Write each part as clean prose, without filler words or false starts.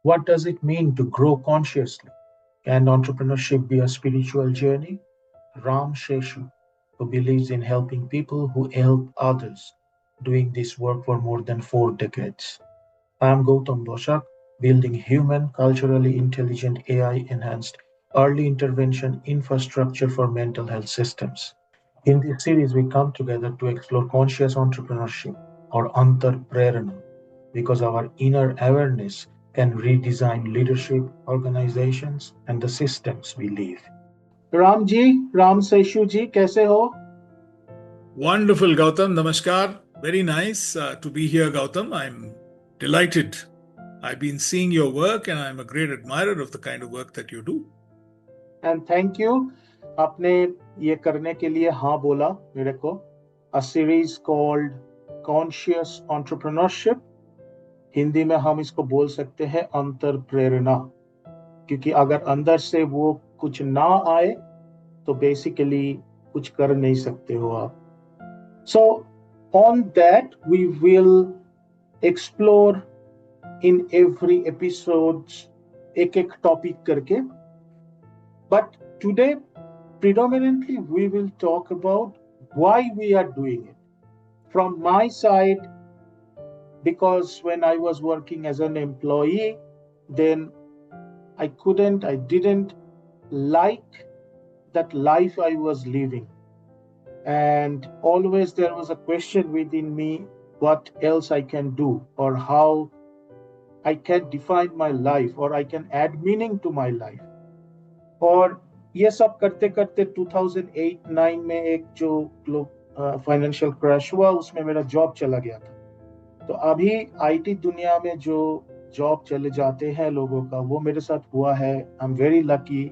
What does it mean to grow consciously? Can entrepreneurship be a spiritual journey? Ramseshu, who believes in helping people who help others, doing this work for more than 4 decades. I'm Goutam Basak, building human, culturally intelligent AI-enhanced early intervention infrastructure for mental health systems. In this series, we come together to explore conscious entrepreneurship or Antarprerena because our inner awareness can redesign leadership, organizations, and the systems we live. Ram ji, Ram Seshu जी, कैसे हो? Wonderful, Gautam. Namaskar. Very nice to be here, Gautam. I'm delighted. I've been seeing your work and I'm a great admirer of the kind of work that you do. And thank you. आपने ये करने के लिए हाँ बोला मेरे को. A series called Conscious Entrepreneurship. Hindi में हम इसको बोल सकते हैं अंतरप्रेरणा, क्योंकि अगर अंदर से वो कुछ ना आए तो बेसिकली कुछ कर नहीं सकते हो आप. So on that we will explore in every episode एक topic करके. But today predominantly we will talk about why we are doing it. From my side, because when I was working as an employee, then I didn't like that life I was living. And always there was a question within me, what else I can do, or how I can define my life, or I can add meaning to my life. और ये सब करते करते 2008-9 में एक जो financial crash हुआ, उसमें मेरा जॉब चला गया था. तो अभी आईटी दुनिया में जो जॉब चले जाते हैं लोगों का, वो मेरे साथ हुआ है. I am very lucky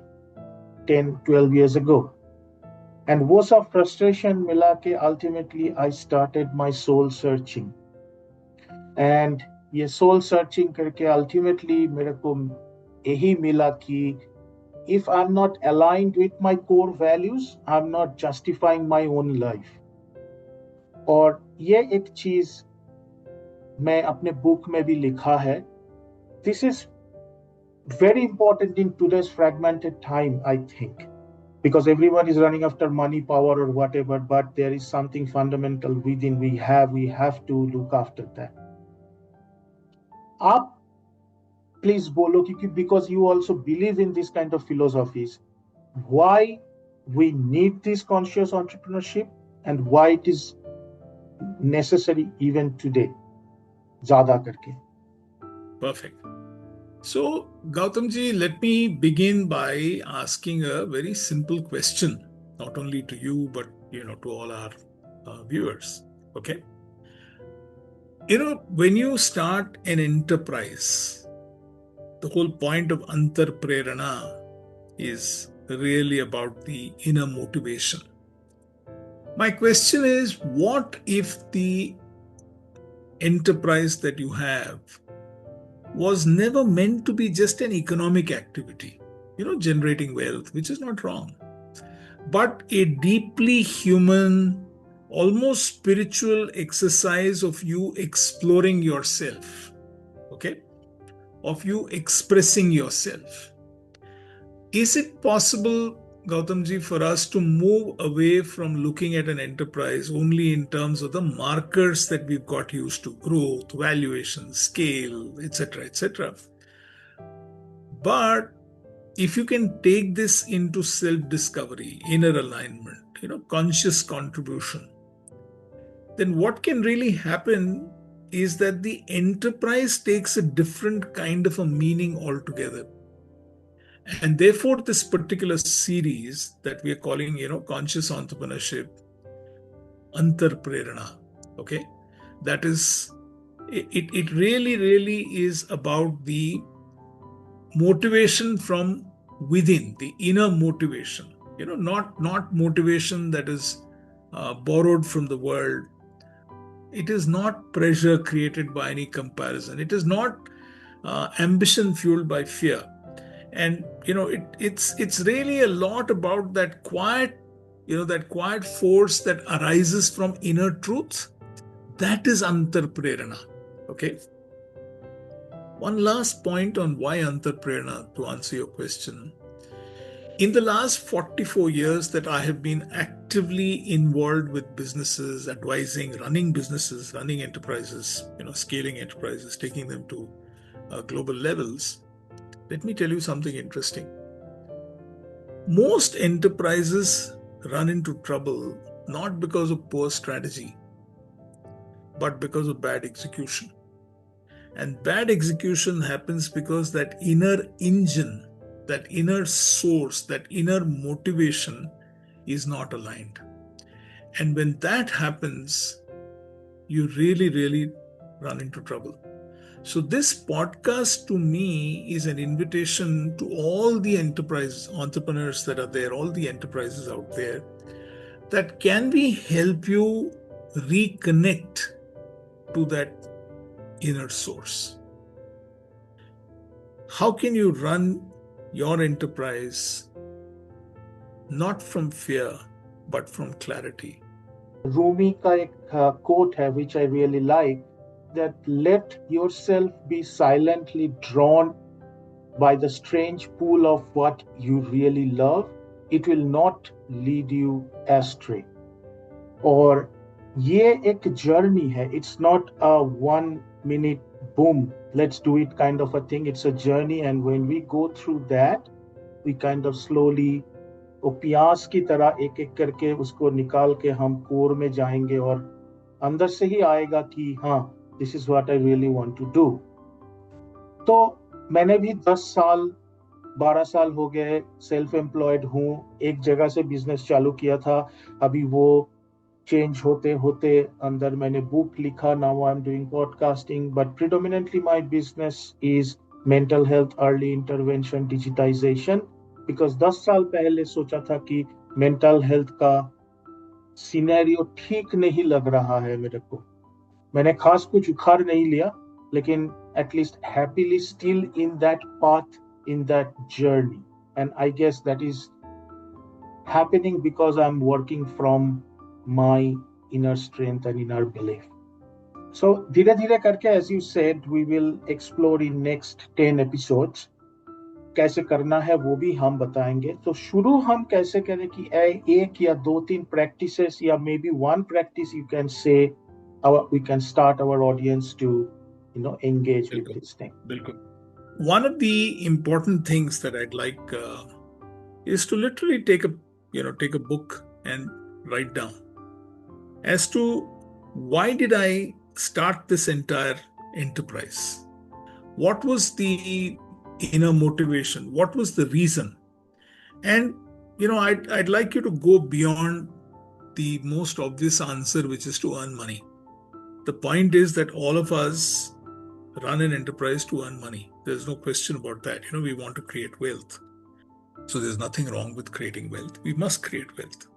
10-12 years ago. And वो सब frustration मिला के ultimately I started my soul searching. And ये soul searching करके ultimately मेरे को यही मिला कि if I'm not aligned with my core values, I'm not justifying my own life. और ये एक चीज मैं अपने बुक में भी लिखा है. This is very important in today's fragmented time, I think. Because everyone is running after money, power, or whatever, but there is something fundamental within we have to look after that. आप please bolo, because you also believe in this kind of philosophies, why we need this conscious entrepreneurship and why it is necessary even today. ज़्यादा करके. Perfect. So, Gautamji, let me begin by asking a very simple question, not only to you, but to all our viewers. Okay. When you start an enterprise, the whole point of Antarprerena is really about the inner motivation. My question is, what if the enterprise that you have was never meant to be just an economic activity, generating wealth, which is not wrong, but a deeply human, almost spiritual exercise of you exploring yourself, okay, of you expressing yourself? Is it possible, Gautamji, for us to move away from looking at an enterprise only in terms of the markers that we've got used to, growth, valuation, scale, etc., etc.? But if you can take this into self-discovery, inner alignment, conscious contribution, then what can really happen is that the enterprise takes a different kind of a meaning altogether. And therefore, this particular series that we are calling, Conscious Entrepreneurship, Antarprerena, okay, that is, it really, really is about the motivation from within, the inner motivation, not motivation that is borrowed from the world. It is not pressure created by any comparison. It is not ambition fueled by fear. And it's really a lot about that quiet force that arises from inner truth. That is Antarprerena. Okay. One last point on why Antarprerena, to answer your question. In the last 44 years that I have been actively involved with businesses, advising, running businesses, running enterprises, scaling enterprises, taking them to global levels, let me tell you something interesting. Most enterprises run into trouble not because of poor strategy, but because of bad execution. And bad execution happens because that inner engine, that inner source, that inner motivation is not aligned. And when that happens, you really, really run into trouble. So, this podcast to me is an invitation to all the enterprise entrepreneurs that are there, all the enterprises out there, that can we help you reconnect to that inner source? How can you run your enterprise not from fear, but from clarity? Rumi का एक quote है which I really like, that let yourself be silently drawn by the strange pull of what you really love. It will not lead you astray. और ये एक journey है. It's not a 1 minute boom, let's do it kind of a thing. It's a journey, and when we go through that, we kind of slowly, वो प्यास की तरह एक एक करके उसको निकाल के हम कोर में जाएंगे और अंदर से ही आएगा कि हाँ, this is what I really want to do. तो मैंने भी 10 साल 12 साल हो गए सेल्फ एम्प्लॉयड हूँ. एक जगह से बिजनेस चालू किया था, अभी वो चेंज होते होते अंदर मैंने बुक लिखा. Now I am doing podcasting, but predominantly my business is mental health early intervention digitisation. Because 10 साल पहले सोचा था कि मेंटल हेल्थ का सिनेरियो ठीक नहीं लग रहा है मेरे को. मैंने खास कुछ उखाड़ नहीं लिया, लेकिन at least happily still in that path, in that journey. And I guess that is happening because I'm working from my inner strength and inner belief. So धीरे धीरे करके, as you said, we will explore in next 10 episodes. कैसे करना है वो भी हम बताएंगे. तो शुरू हम कैसे करें कि एक या 2-3 practices या maybe one practice you can say, we can start our audience to engage with this thing. Bilkul. One of the important things that I'd like is to literally take a book and write down as to why did I start this entire enterprise? What was the inner motivation? What was the reason? And I'd like you to go beyond the most obvious answer, which is to earn money. The point is that all of us run an enterprise to earn money. There's no question about that. We want to create wealth. So there's nothing wrong with creating wealth. We must create wealth.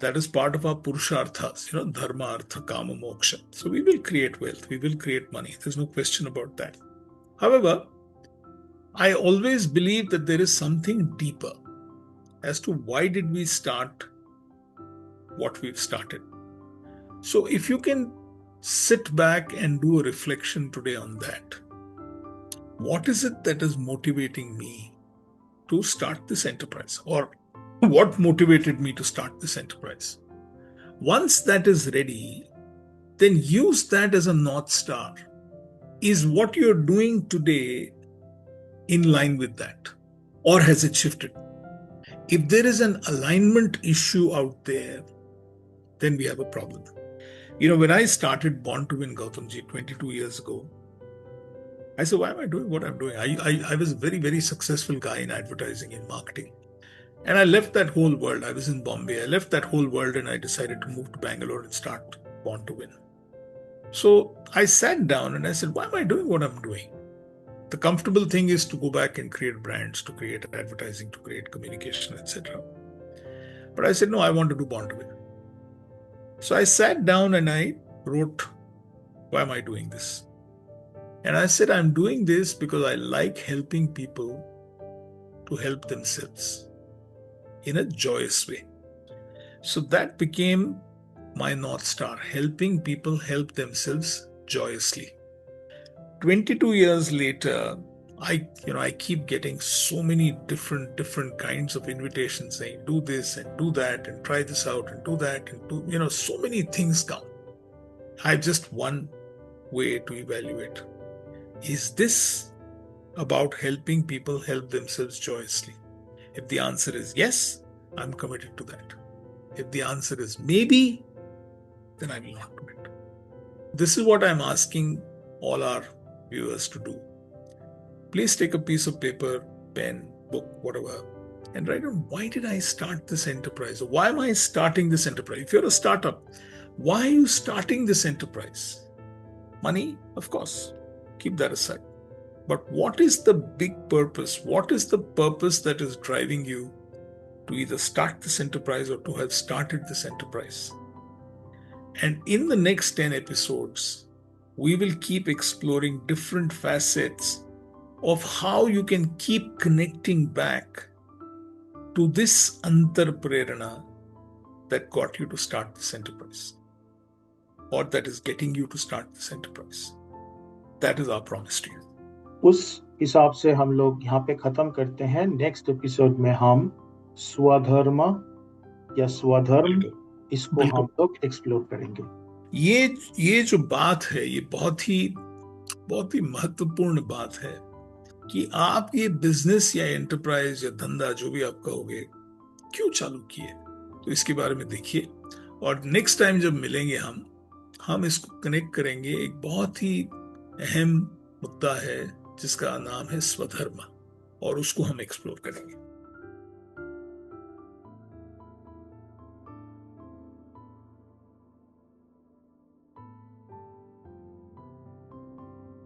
That is part of our purusharthas, dharma, artha, kama, moksha. So we will create wealth. We will create money. There's no question about that. However, I always believe that there is something deeper as to why did we start what we've started. So if you can sit back and do a reflection today on that, what is it that is motivating me to start this enterprise, or what motivated me to start this enterprise? Once that is ready, then use that as a North Star. Is what you're doing today in line with that, or has it shifted? If there is an alignment issue out there, then we have a problem. When I started Born to Win Gautamji 22 years ago, I said, why am I doing what I'm doing? I was a very, very successful guy in advertising, in marketing. And I left that whole world. I was in Bombay. I left that whole world and I decided to move to Bangalore and start Born to Win. So I sat down and I said, why am I doing what I'm doing? The comfortable thing is to go back and create brands, to create advertising, to create communication, etc. But I said, no, I want to do Born to Win. So I sat down and I wrote, why am I doing this? And I said, I'm doing this because I like helping people to help themselves in a joyous way. So that became my North Star, helping people help themselves joyously. 22 years later, I keep getting so many different kinds of invitations saying do this and do that and try this out and do that and do, so many things come. I have just one way to evaluate. Is this about helping people help themselves joyously? If the answer is yes, I'm committed to that. If the answer is maybe, then I will not commit. This is what I'm asking all our viewers to do. Please take a piece of paper, pen, book, whatever, and write down, why did I start this enterprise? Or why am I starting this enterprise? If you're a startup, why are you starting this enterprise? Money, of course, keep that aside. But what is the big purpose? What is the purpose that is driving you to either start this enterprise or to have started this enterprise? And in the next 10 episodes, we will keep exploring different facets of how you can keep connecting back to this Antarprerena that got you to start this enterprise, or that is getting you to start this enterprise. That is our promise to you. उस हिसाब से हम लोग यहाँ पे खत्म करते हैं. नेक्स्ट एपिसोड में हम स्वधर्म या स्वधर्म इसको हम लोग एक्सप्लोर करेंगे. ये जो बात है, ये बहुत ही महत्वपूर्ण बात है कि आप ये बिजनेस या एंटरप्राइज या धंधा जो भी आप कहोगे क्यों चालू किए, तो इसके बारे में देखिए. और नेक्स्ट टाइम जब मिलेंगे हम इसको कनेक्ट करेंगे. एक बहुत ही अहम मुद्दा है जिसका नाम है स्वधर्म, और उसको हम एक्सप्लोर करेंगे.